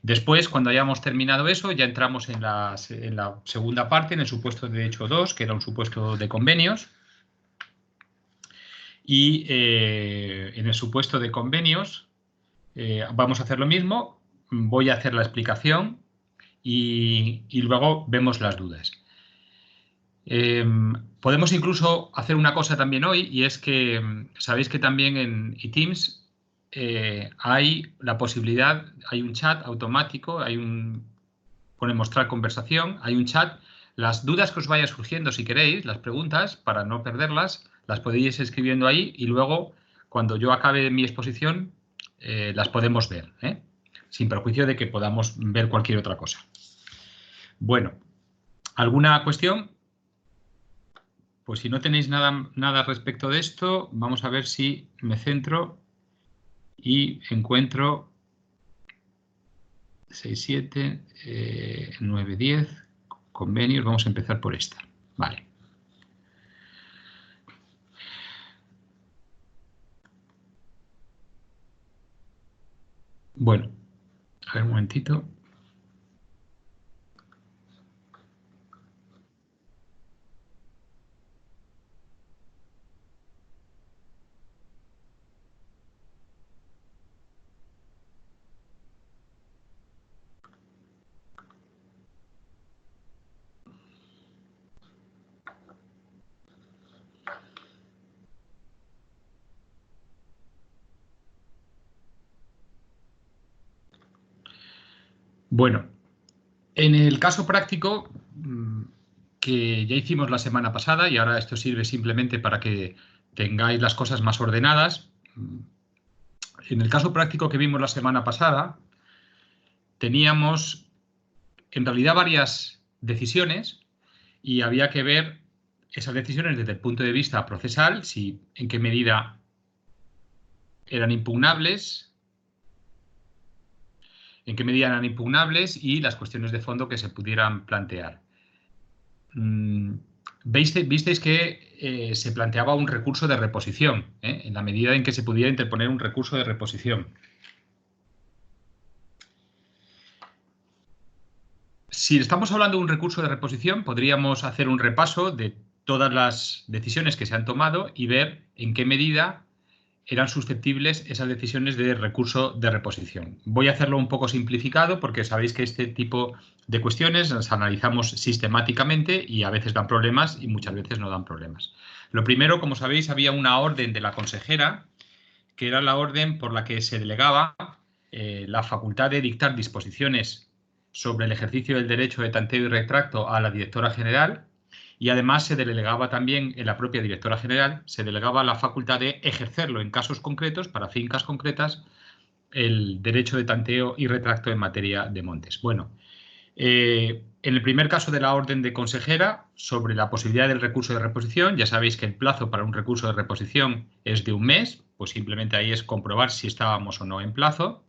Después, cuando hayamos terminado eso, ya entramos en la segunda parte, en el supuesto de derecho 2, que era un supuesto de convenios. Y en el supuesto de convenios vamos a hacer lo mismo. Voy a hacer la explicación y luego vemos las dudas. Podemos incluso hacer una cosa también hoy, y es que sabéis que también en eTeams hay la posibilidad, hay un chat automático, pone mostrar conversación, hay un chat. Las dudas que os vaya surgiendo, si queréis, las preguntas, para no perderlas, las podéis ir escribiendo ahí y luego, cuando yo acabe mi exposición, las podemos ver, sin perjuicio de que podamos ver cualquier otra cosa. Bueno, ¿alguna cuestión? Pues si no tenéis nada respecto de esto, vamos a ver si me centro y encuentro 6, 7, 9, 10 convenios. Vamos a empezar por esta. Vale. Bueno, a ver un momentito. Bueno, en el caso práctico que ya hicimos la semana pasada, y ahora esto sirve simplemente para que tengáis las cosas más ordenadas. En el caso práctico que vimos la semana pasada, teníamos en realidad varias decisiones y había que ver esas decisiones desde el punto de vista procesal, en qué medida eran impugnables, y las cuestiones de fondo que se pudieran plantear. Visteis que se planteaba un recurso de reposición, en la medida en que se pudiera interponer un recurso de reposición. Si estamos hablando de un recurso de reposición, podríamos hacer un repaso de todas las decisiones que se han tomado y ver en qué medida eran susceptibles esas decisiones de recurso de reposición. Voy a hacerlo un poco simplificado porque sabéis que este tipo de cuestiones las analizamos sistemáticamente y a veces dan problemas y muchas veces no dan problemas. Lo primero, como sabéis, había una orden de la consejera, que era la orden por la que se delegaba la facultad de dictar disposiciones sobre el ejercicio del derecho de tanteo y retracto a la directora general, y además se delegaba también en la propia directora general, se delegaba la facultad de ejercerlo en casos concretos, para fincas concretas, el derecho de tanteo y retracto en materia de montes. Bueno, en el primer caso de la orden de consejera, sobre la posibilidad del recurso de reposición, ya sabéis que el plazo para un recurso de reposición es de 1 mes, pues simplemente ahí es comprobar si estábamos o no en plazo.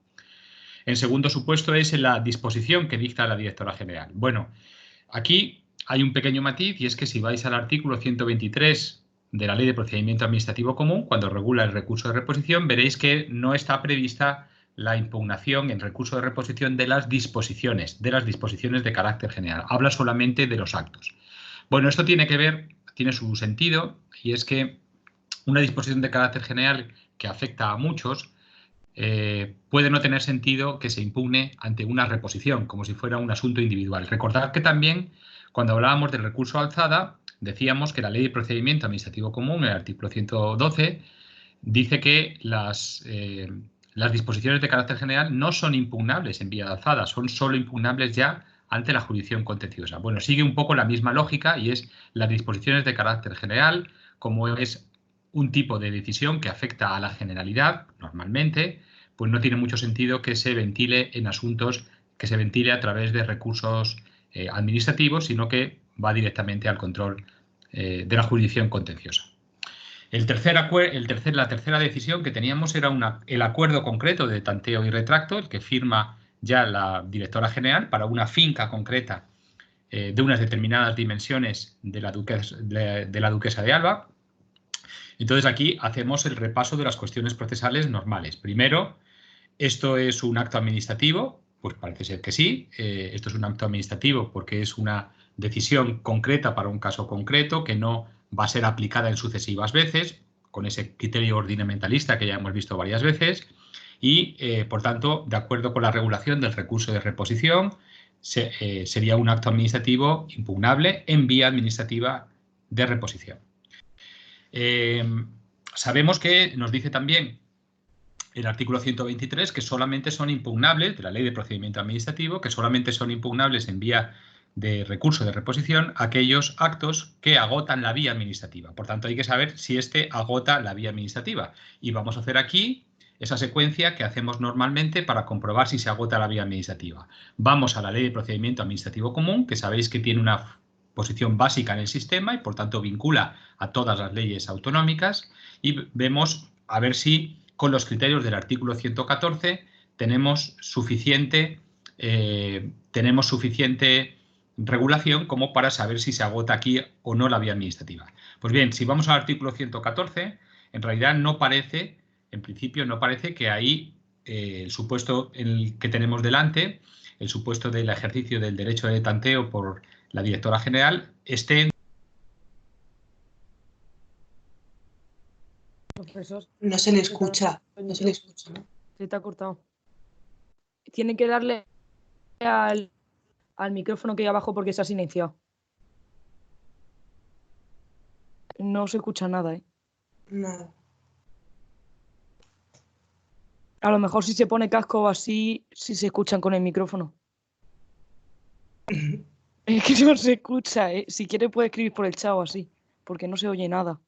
En segundo supuesto es en la disposición que dicta la directora general. Bueno, aquí hay un pequeño matiz, y es que si vais al artículo 123 de la Ley de Procedimiento Administrativo Común, cuando regula el recurso de reposición, veréis que no está prevista la impugnación en recurso de reposición de las disposiciones de carácter general. Habla solamente de los actos. Bueno, esto tiene su sentido, y es que una disposición de carácter general que afecta a muchos puede no tener sentido que se impugne ante una reposición, como si fuera un asunto individual. Recordad que también, cuando hablábamos del recurso alzada, decíamos que la Ley de Procedimiento Administrativo Común, el artículo 112, dice que las disposiciones de carácter general no son impugnables en vía de alzada, son solo impugnables ya ante la jurisdicción contenciosa. Bueno, sigue un poco la misma lógica, y es las disposiciones de carácter general, como es un tipo de decisión que afecta a la generalidad, normalmente, pues no tiene mucho sentido que se ventile en asuntos, que se ventile a través de recursos administrativos, sino que va directamente al control de la jurisdicción contenciosa. La tercera decisión que teníamos era el acuerdo concreto de tanteo y retracto, el que firma ya la directora general para una finca concreta de unas determinadas dimensiones de la duquesa de Alba. Entonces aquí hacemos el repaso de las cuestiones procesales normales. Primero, esto es un acto administrativo Pues parece ser que sí. Esto es un acto administrativo porque es una decisión concreta para un caso concreto que no va a ser aplicada en sucesivas veces, con ese criterio ordinamentalista que ya hemos visto varias veces. Y, por tanto, de acuerdo con la regulación del recurso de reposición, sería un acto administrativo impugnable en vía administrativa de reposición. Sabemos que nos dice también el artículo 123 que solamente son impugnables, de la Ley de Procedimiento Administrativo, que solamente son impugnables en vía de recurso de reposición aquellos actos que agotan la vía administrativa. Por tanto, hay que saber si este agota la vía administrativa. Y vamos a hacer aquí esa secuencia que hacemos normalmente para comprobar si se agota la vía administrativa. Vamos a la Ley de Procedimiento Administrativo Común, que sabéis que tiene una posición básica en el sistema y, por tanto, vincula a todas las leyes autonómicas, y vemos a ver si con los criterios del artículo 114 tenemos suficiente regulación como para saber si se agota aquí o no la vía administrativa. Pues bien, si vamos al artículo 114, en realidad no parece, en principio no parece que ahí el supuesto en el que tenemos delante, el supuesto del ejercicio del derecho de tanteo por la directora general, esté en... Profesor, No se le escucha, no se le escucha. se te ha cortado. Tiene que darle al micrófono que hay abajo porque se ha silenciado. No se escucha nada, ¿eh? Nada. A lo mejor si se pone casco o así, sí se escuchan con el micrófono. Es que no se escucha, ¿eh? Si quiere puede escribir por el chat o así, porque no se oye nada.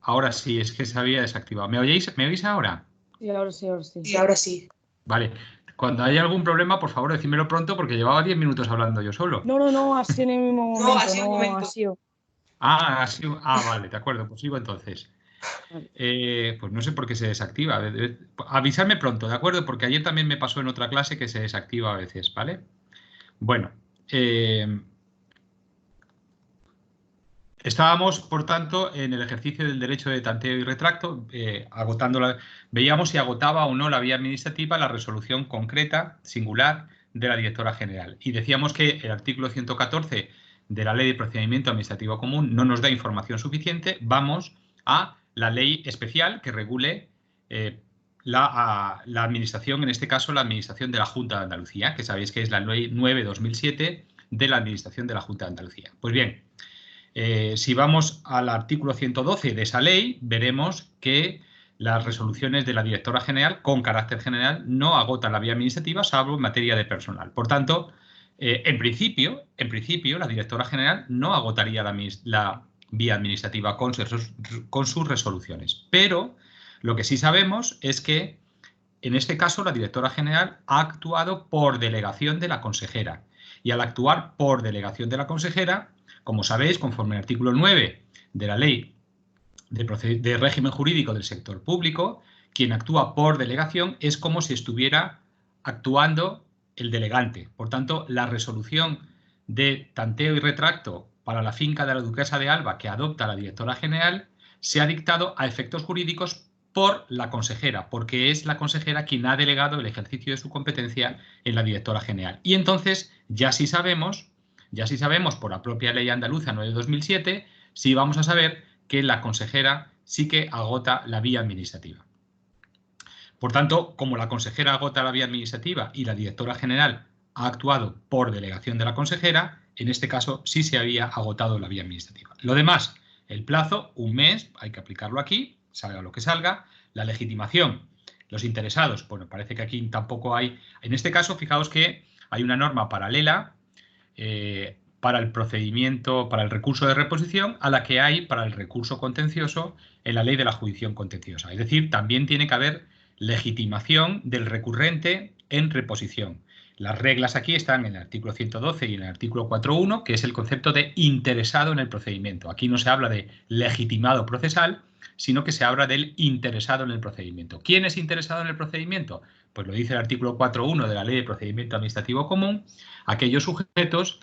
Ahora sí, es que se había desactivado. ¿Me oís ahora? Sí, ahora sí, ahora sí. Y ahora sí. Vale. Cuando haya algún problema, por favor, decídmelo pronto, porque llevaba 10 minutos hablando yo solo. No, así en el mismo momento. No, así en el momento. Ha sido. Vale, de acuerdo, pues sigo entonces. Pues no sé por qué se desactiva. Avisarme pronto, ¿de acuerdo? Porque ayer también me pasó en otra clase que se desactiva a veces, ¿vale? Bueno, estábamos, por tanto, en el ejercicio del derecho de tanteo y retracto, veíamos si agotaba o no la vía administrativa la resolución concreta, singular, de la directora general. Y decíamos que el artículo 114 de la Ley de Procedimiento Administrativo Común no nos da información suficiente. Vamos a la ley especial que regule la administración, en este caso la administración de la Junta de Andalucía, que sabéis que es la Ley 9/2007 de la administración de la Junta de Andalucía. Pues bien, si vamos al artículo 112 de esa ley, veremos que las resoluciones de la directora general con carácter general no agotan la vía administrativa, salvo en materia de personal. Por tanto, en principio, la directora general no agotaría la vía administrativa con sus resoluciones. Pero lo que sí sabemos es que, en este caso, la directora general ha actuado por delegación de la consejera. Y al actuar por delegación de la consejera, como sabéis, conforme al artículo 9 de la Ley de Régimen Jurídico del Sector Público, quien actúa por delegación es como si estuviera actuando el delegante. Por tanto, la resolución de tanteo y retracto para la finca de la Duquesa de Alba que adopta la directora general se ha dictado a efectos jurídicos por la consejera, porque es la consejera quien ha delegado el ejercicio de su competencia en la directora general. Y entonces ya sí sabemos por la propia ley andaluza 9/2007, sí vamos a saber que la consejera sí que agota la vía administrativa. Por tanto, como la consejera agota la vía administrativa y la directora general ha actuado por delegación de la consejera, en este caso sí se había agotado la vía administrativa. Lo demás, el plazo, un mes, hay que aplicarlo aquí, salga lo que salga. La legitimación, los interesados, bueno, parece que aquí tampoco hay. En este caso, fijaos que hay una norma paralela para el procedimiento, para el recurso de reposición, a la que hay para el recurso contencioso en la ley de la jurisdicción contenciosa. Es decir, también tiene que haber legitimación del recurrente en reposición. Las reglas aquí están en el artículo 112 y en el artículo 4.1, que es el concepto de interesado en el procedimiento. Aquí no se habla de legitimado procesal, sino que se habla del interesado en el procedimiento. ¿Quién es interesado en el procedimiento? Pues lo dice el artículo 4.1 de la Ley de Procedimiento Administrativo Común, aquellos sujetos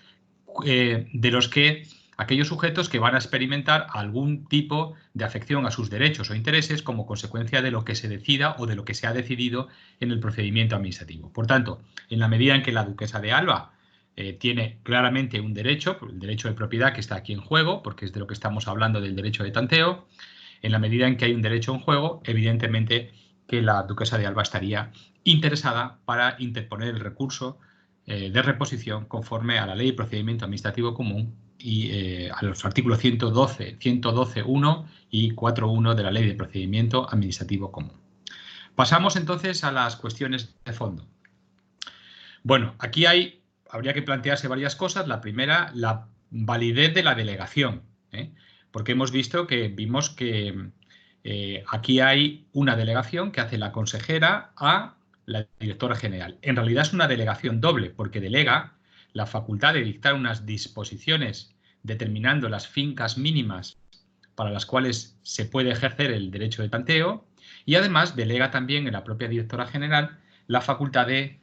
de los que aquellos sujetos que van a experimentar algún tipo de afección a sus derechos o intereses como consecuencia de lo que se decida o de lo que se ha decidido en el procedimiento administrativo. Por tanto, en la medida en que la duquesa de Alba tiene claramente un derecho, el derecho de propiedad que está aquí en juego, porque es de lo que estamos hablando del derecho de tanteo, en la medida en que hay un derecho en juego, evidentemente que la duquesa de Alba estaría interesada para interponer el recurso de reposición conforme a la Ley de Procedimiento Administrativo Común y a los artículos 112.1 y 4.1 de la Ley de Procedimiento Administrativo Común. Pasamos entonces a las cuestiones de fondo. Bueno, aquí habría que plantearse varias cosas. La primera, la validez de la delegación, porque vimos que aquí hay una delegación que hace la consejera a la directora general. En realidad es una delegación doble, porque delega la facultad de dictar unas disposiciones determinando las fincas mínimas para las cuales se puede ejercer el derecho de tanteo y además delega también en la propia directora general la facultad de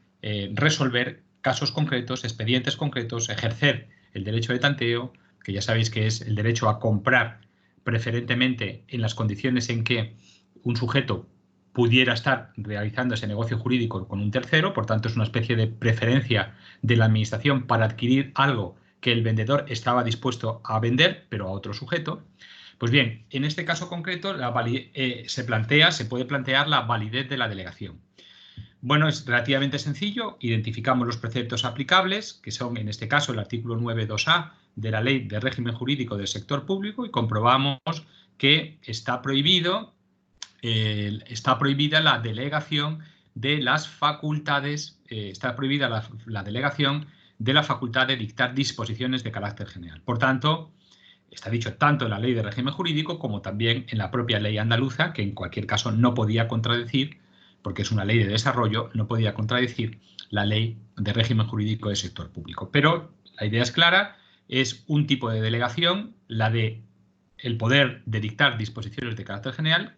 resolver casos concretos, expedientes concretos, ejercer el derecho de tanteo, que ya sabéis que es el derecho a comprar preferentemente en las condiciones en que un sujeto pudiera estar realizando ese negocio jurídico con un tercero, por tanto es una especie de preferencia de la administración para adquirir algo que el vendedor estaba dispuesto a vender, pero a otro sujeto. Pues bien, en este caso concreto se puede plantear la validez de la delegación. Bueno, es relativamente sencillo, identificamos los preceptos aplicables, que son en este caso el artículo 9.2a de la Ley de Régimen Jurídico del Sector Público y comprobamos que está prohibida la delegación de las facultades, está prohibida la delegación de la facultad de dictar disposiciones de carácter general. Por tanto, está dicho tanto en la Ley de Régimen Jurídico como también en la propia ley andaluza, que en cualquier caso no podía contradecir, porque es una ley de desarrollo, no podía contradecir la Ley de Régimen Jurídico del Sector Público. Pero la idea es clara, es un tipo de delegación, la de el poder de dictar disposiciones de carácter general,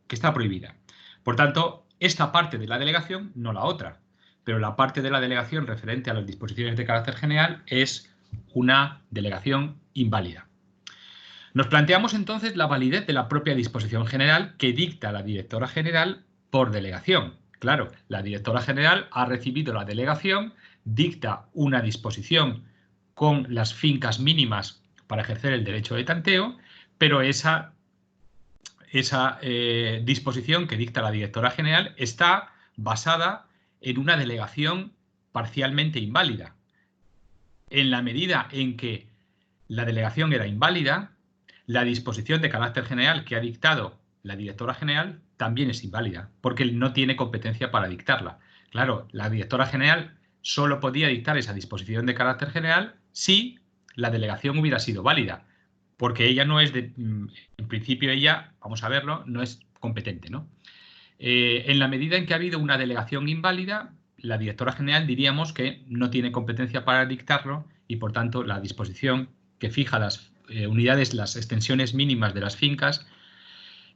que está prohibida. Por tanto, esta parte de la delegación, no la otra, pero la parte de la delegación referente a las disposiciones de carácter general es una delegación inválida. Nos planteamos entonces la validez de la propia disposición general que dicta la directora general por delegación. Claro, la directora general ha recibido la delegación, dicta una disposición con las fincas mínimas para ejercer el derecho de tanteo, pero esa disposición que dicta la directora general está basada en una delegación parcialmente inválida. En la medida en que la delegación era inválida, la disposición de carácter general que ha dictado la directora general también es inválida, porque no tiene competencia para dictarla. Claro, la directora general solo podía dictar esa disposición de carácter general si la delegación hubiera sido válida, porque ella no es en principio ella, vamos a verlo, no es competente, ¿no? En la medida en que ha habido una delegación inválida, la directora general diríamos que no tiene competencia para dictarlo y, por tanto, la disposición que fija las unidades, las extensiones mínimas de las fincas,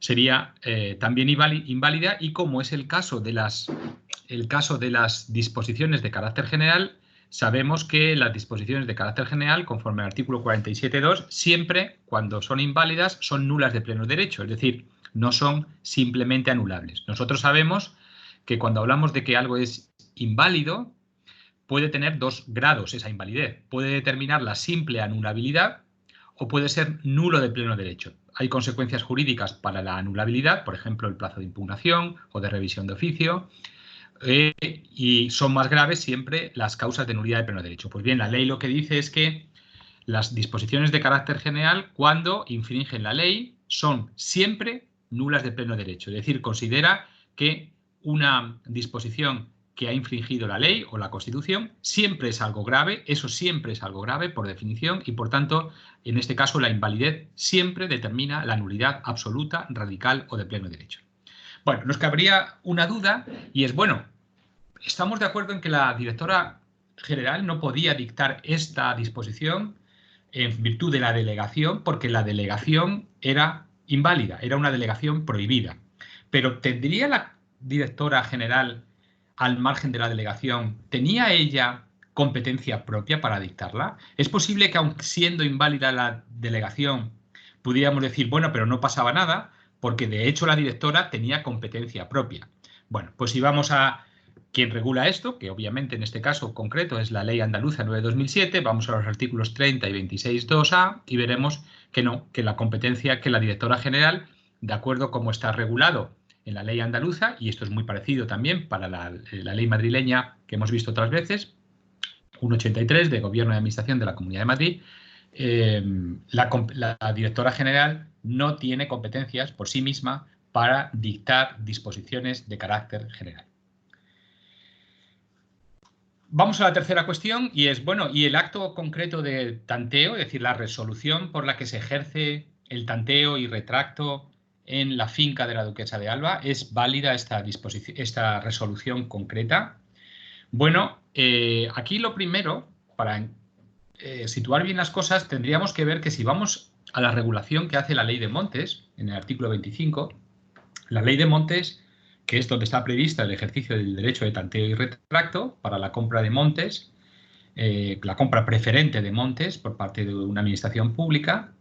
sería también inválida y, como es el caso de las disposiciones de carácter general, sabemos que las disposiciones de carácter general, conforme al artículo 47.2, siempre, cuando son inválidas, son nulas de pleno derecho, es decir, no son simplemente anulables. Nosotros sabemos que cuando hablamos de que algo es inválido, puede tener dos grados esa invalidez. Puede determinar la simple anulabilidad o puede ser nulo de pleno derecho. Hay consecuencias jurídicas para la anulabilidad, por ejemplo, el plazo de impugnación o de revisión de oficio, y son más graves siempre las causas de nulidad de pleno derecho. Pues bien, la ley lo que dice es que las disposiciones de carácter general, cuando infringen la ley, son siempre nulas de pleno derecho. Es decir, considera que una disposición que ha infringido la ley o la Constitución siempre es algo grave, eso siempre es algo grave por definición y, por tanto, en este caso la invalidez siempre determina la nulidad absoluta, radical o de pleno derecho. Bueno, nos cabría una duda y es, bueno, estamos de acuerdo en que la directora general no podía dictar esta disposición en virtud de la delegación porque la delegación era inválida, era una delegación prohibida. Pero ¿tendría la directora general, al margen de la delegación, tenía ella competencia propia para dictarla? ¿Es posible que, aun siendo inválida la delegación, pudiéramos decir, bueno, pero no pasaba nada, porque de hecho la directora tenía competencia propia? Bueno, pues si vamos a quien regula esto, que obviamente en este caso concreto es la Ley Andaluza 9/2007, vamos a los artículos 30 y 26.2a y veremos que no, que la competencia, que la directora general, de acuerdo como está regulado en la ley andaluza, y esto es muy parecido también para la ley madrileña que hemos visto otras veces, 183 de Gobierno y Administración de la Comunidad de Madrid, la directora general no tiene competencias por sí misma para dictar disposiciones de carácter general. Vamos a la tercera cuestión y es, bueno, ¿y el acto concreto de tanteo, es decir, la resolución por la que se ejerce el tanteo y retracto en la finca de la Duquesa de Alba, es válida esta resolución concreta? Bueno, aquí lo primero, para situar bien las cosas, tendríamos que ver que si vamos a la regulación que hace la Ley de Montes, en el artículo 25, la Ley de Montes, que es donde está prevista el ejercicio del derecho de tanteo y retracto para la compra de montes, la compra preferente de montes por parte de una administración pública,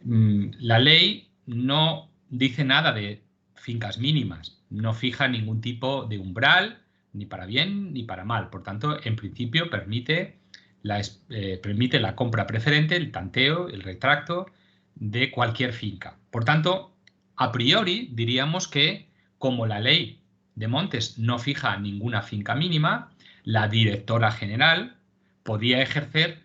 la ley no dice nada de fincas mínimas, no fija ningún tipo de umbral, ni para bien ni para mal. Por tanto, en principio permite la compra preferente, el tanteo, el retracto de cualquier finca. Por tanto, a priori diríamos que, como la ley de montes no fija ninguna finca mínima, la directora general podía ejercer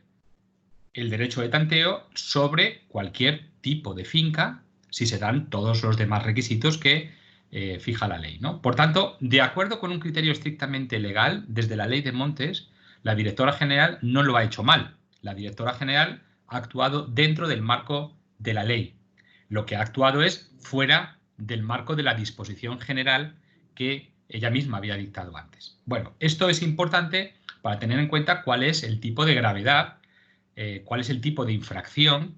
el derecho de tanteo sobre cualquier tipo de finca si se dan todos los demás requisitos que fija la ley, ¿no? Por tanto, de acuerdo con un criterio estrictamente legal, desde la ley de montes, la directora general no lo ha hecho mal. La directora general ha actuado dentro del marco de la ley. Lo que ha actuado es fuera del marco de la disposición general que ella misma había dictado antes. Bueno, esto es importante para tener en cuenta cuál es el tipo de gravedad, cuál es el tipo de infracción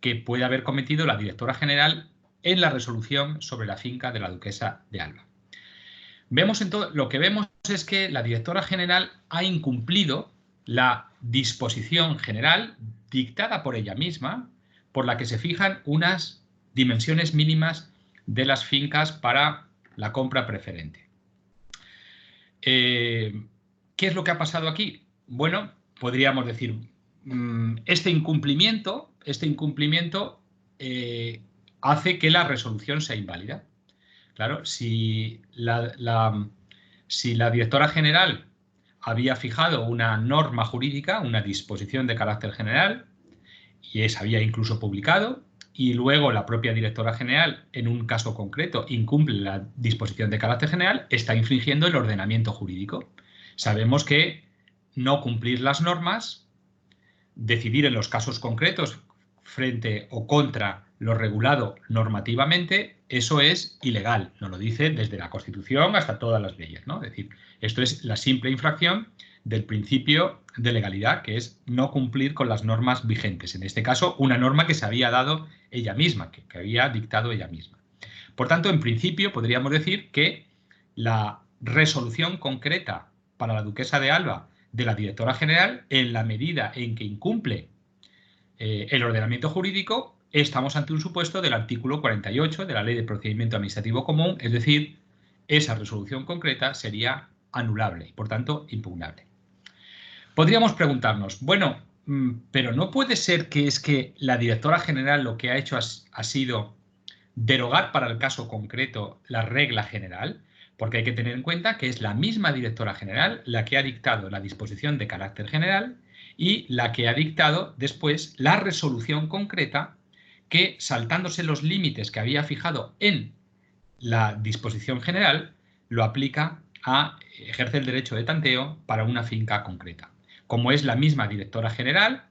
que puede haber cometido la directora general en la resolución sobre la finca de la Duquesa de Alba. Lo que vemos es que la directora general ha incumplido la disposición general dictada por ella misma, por la que se fijan unas dimensiones mínimas de las fincas para la compra preferente. ¿Qué es lo que ha pasado aquí? Bueno, podríamos decir, este incumplimiento hace que la resolución sea inválida. Claro, si la directora general había fijado una norma jurídica, una disposición de carácter general, y esa había incluso publicado, y luego la propia directora general, en un caso concreto, incumple la disposición de carácter general, está infringiendo el ordenamiento jurídico. Sabemos que no cumplir las normas, decidir en los casos concretos frente o contra lo regulado normativamente, eso es ilegal. Nos lo dice desde la Constitución hasta todas las leyes, ¿no? Es decir, esto es la simple infracción del principio de legalidad, que es no cumplir con las normas vigentes. En este caso, una norma que se había dado ella misma, que había dictado ella misma. Por tanto, en principio, podríamos decir que la resolución concreta para la Duquesa de Alba de la directora general, en la medida en que incumple el ordenamiento jurídico, estamos ante un supuesto del artículo 48 de la Ley de Procedimiento Administrativo Común, es decir, esa resolución concreta sería anulable y, por tanto, impugnable. Podríamos preguntarnos, bueno, pero no puede ser que es que la directora general lo que ha hecho ha sido derogar para el caso concreto la regla general, porque hay que tener en cuenta que es la misma directora general la que ha dictado la disposición de carácter general y la que ha dictado después la resolución concreta que, saltándose los límites que había fijado en la disposición general, lo aplica a ejercer el derecho de tanteo para una finca concreta. Como es la misma directora general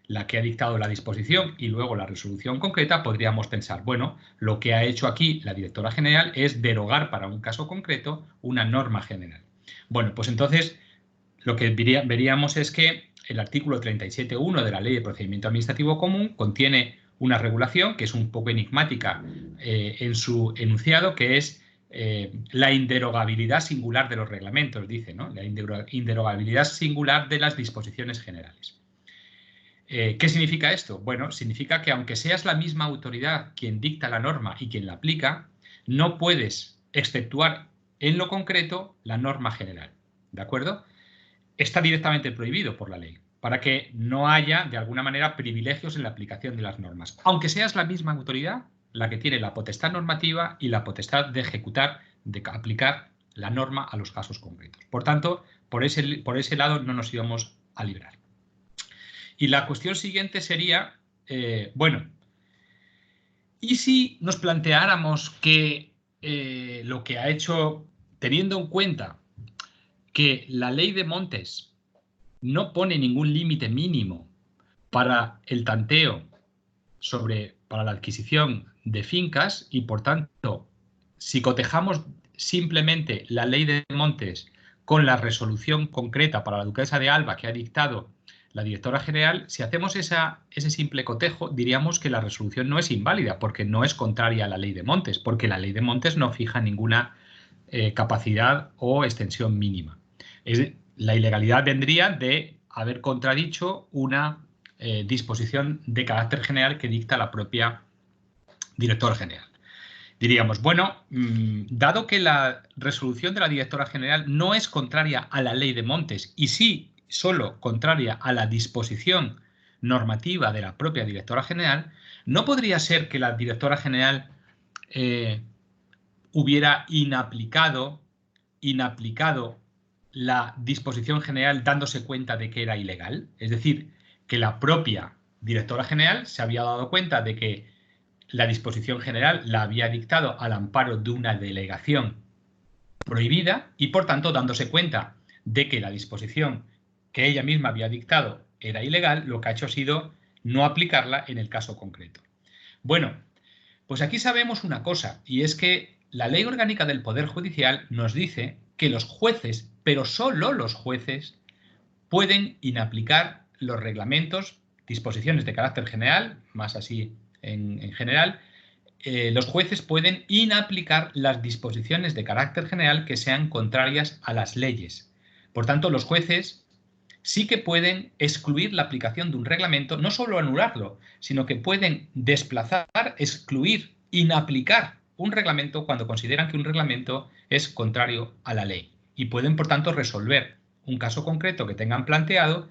la que ha dictado la disposición y luego la resolución concreta, podríamos pensar, bueno, lo que ha hecho aquí la directora general es derogar para un caso concreto una norma general. Bueno, pues entonces lo que veríamos es que el artículo 37.1 de la Ley de Procedimiento Administrativo Común contiene una regulación que es un poco enigmática en su enunciado, que es la inderogabilidad singular de los reglamentos, dice, ¿no? La inderogabilidad singular de las disposiciones generales. ¿Qué significa esto? Bueno, significa que aunque seas la misma autoridad quien dicta la norma y quien la aplica, no puedes exceptuar en lo concreto la norma general, ¿de acuerdo? Está directamente prohibido por la ley, para que no haya, de alguna manera, privilegios en la aplicación de las normas. Aunque seas la misma autoridad la que tiene la potestad normativa y la potestad de ejecutar, de aplicar la norma a los casos concretos. Por tanto, por ese lado no nos íbamos a librar. Y la cuestión siguiente sería, bueno, ¿y si nos planteáramos que lo que ha hecho, teniendo en cuenta que la ley de montes no pone ningún límite mínimo para el tanteo para la adquisición de fincas y, por tanto, si cotejamos simplemente la ley de montes con la resolución concreta para la duquesa de Alba que ha dictado la directora general, si hacemos ese simple cotejo, diríamos que la resolución no es inválida porque no es contraria a la ley de montes, porque la ley de montes no fija ninguna capacidad o extensión mínima. La ilegalidad vendría de haber contradicho una disposición de carácter general que dicta la propia directora general. Diríamos, bueno, dado que la resolución de la directora general no es contraria a la ley de montes y sí solo contraria a la disposición normativa de la propia directora general, ¿no podría ser que la directora general hubiera inaplicado la disposición general dándose cuenta de que era ilegal? Es decir, que la propia directora general se había dado cuenta de que la disposición general la había dictado al amparo de una delegación prohibida y, por tanto, dándose cuenta de que la disposición que ella misma había dictado era ilegal, lo que ha hecho ha sido no aplicarla en el caso concreto. Bueno, pues aquí sabemos una cosa, y es que la Ley Orgánica del Poder Judicial nos dice que los jueces, pero solo los jueces, pueden inaplicar los reglamentos, disposiciones de carácter general, más así en general, los jueces pueden inaplicar las disposiciones de carácter general que sean contrarias a las leyes. Por tanto, los jueces sí que pueden excluir la aplicación de un reglamento, no solo anularlo, sino que pueden desplazar, excluir, inaplicar un reglamento cuando consideran que un reglamento es contrario a la ley. Y pueden, por tanto, resolver un caso concreto que tengan planteado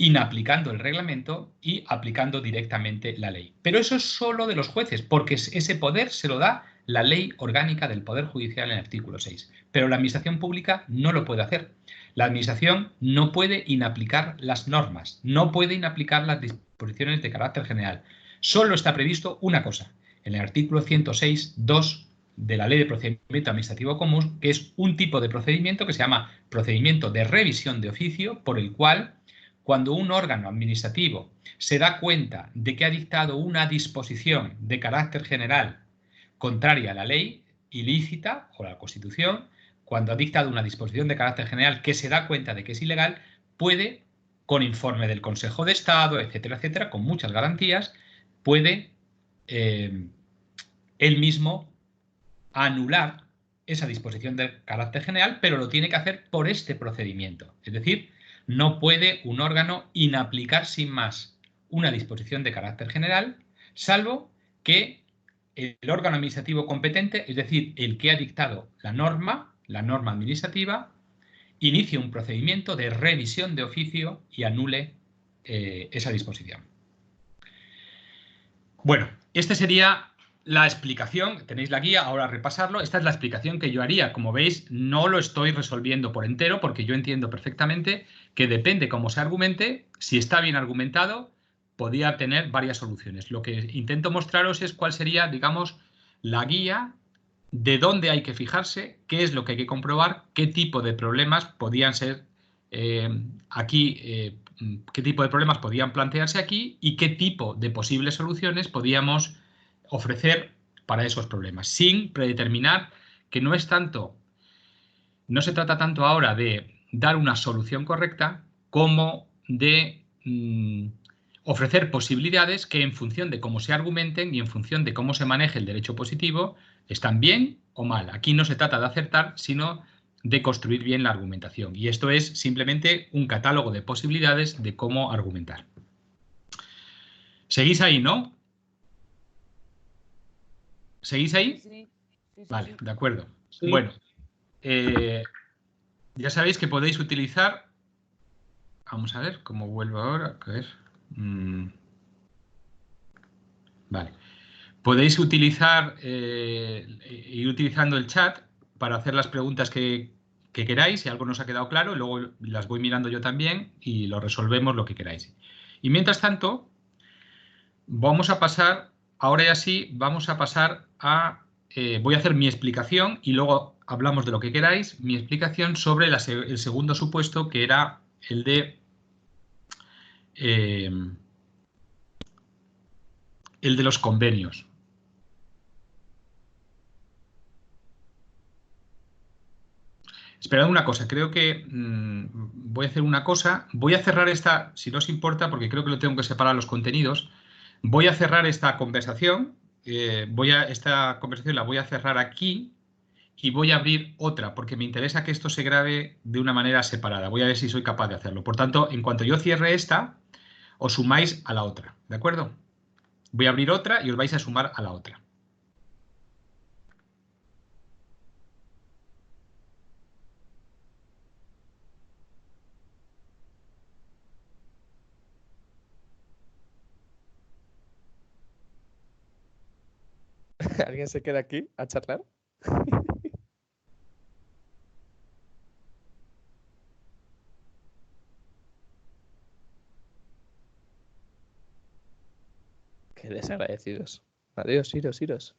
inaplicando el reglamento y aplicando directamente la ley. Pero eso es solo de los jueces, porque ese poder se lo da la Ley Orgánica del Poder Judicial en el artículo 6. Pero la Administración Pública no lo puede hacer. La Administración no puede inaplicar las normas, no puede inaplicar las disposiciones de carácter general. Solo está previsto una cosa, en el artículo 106.2 de la Ley de Procedimiento Administrativo Común, que es un tipo de procedimiento que se llama procedimiento de revisión de oficio, por el cual cuando un órgano administrativo se da cuenta de que ha dictado una disposición de carácter general contraria a la ley, ilícita o a la Constitución, cuando ha dictado una disposición de carácter general que se da cuenta de que es ilegal, puede, con informe del Consejo de Estado, etcétera, etcétera, con muchas garantías, puede él mismo anular esa disposición de carácter general, pero lo tiene que hacer por este procedimiento. Es decir, no puede un órgano inaplicar sin más una disposición de carácter general, salvo que el órgano administrativo competente, es decir, el que ha dictado la norma administrativa, inicie un procedimiento de revisión de oficio y anule esa disposición. Bueno, esta sería la explicación, tenéis la guía, ahora repasarlo. Esta es la explicación que yo haría. Como veis, no lo estoy resolviendo por entero porque yo entiendo perfectamente que depende cómo se argumente, si está bien argumentado, podría tener varias soluciones. Lo que intento mostraros es cuál sería, digamos, la guía de dónde hay que fijarse, qué es lo que hay que comprobar, qué tipo de problemas podían ser aquí, qué tipo de problemas podían plantearse aquí y qué tipo de posibles soluciones podíamos ofrecer para esos problemas, sin predeterminar que no se trata tanto ahora de dar una solución correcta como de ofrecer posibilidades que en función de cómo se argumenten y en función de cómo se maneje el derecho positivo, están bien o mal. Aquí no se trata de acertar, sino de construir bien la argumentación. Y esto es simplemente un catálogo de posibilidades de cómo argumentar. ¿Seguís ahí, no? ¿Seguís ahí? Sí. Vale, de acuerdo. Sí. Bueno, ya sabéis que podéis utilizar... Vamos a ver cómo vuelvo ahora. A ver. Vale. Podéis utilizar, ir utilizando el chat para hacer las preguntas que queráis, si algo nos ha quedado claro, y luego las voy mirando yo también y lo resolvemos lo que queráis. Y mientras tanto, vamos a pasar, ahora ya sí, vamos a pasar a... voy a hacer mi explicación y luego hablamos de lo que queráis, mi explicación sobre el segundo supuesto, que era el de... el de los convenios. Esperad una cosa, creo que voy a hacer una cosa. Voy a cerrar esta, si no os importa, porque creo que lo tengo que separar los contenidos. Voy a cerrar esta conversación. Esta conversación la voy a cerrar aquí y voy a abrir otra, porque me interesa que esto se grabe de una manera separada. Voy a ver si soy capaz de hacerlo. Por tanto, en cuanto yo cierre esta, os sumáis a la otra. ¿De acuerdo? Voy a abrir otra y os vais a sumar a la otra. ¿Alguien se queda aquí a charlar? Qué desagradecidos. Adiós, iros.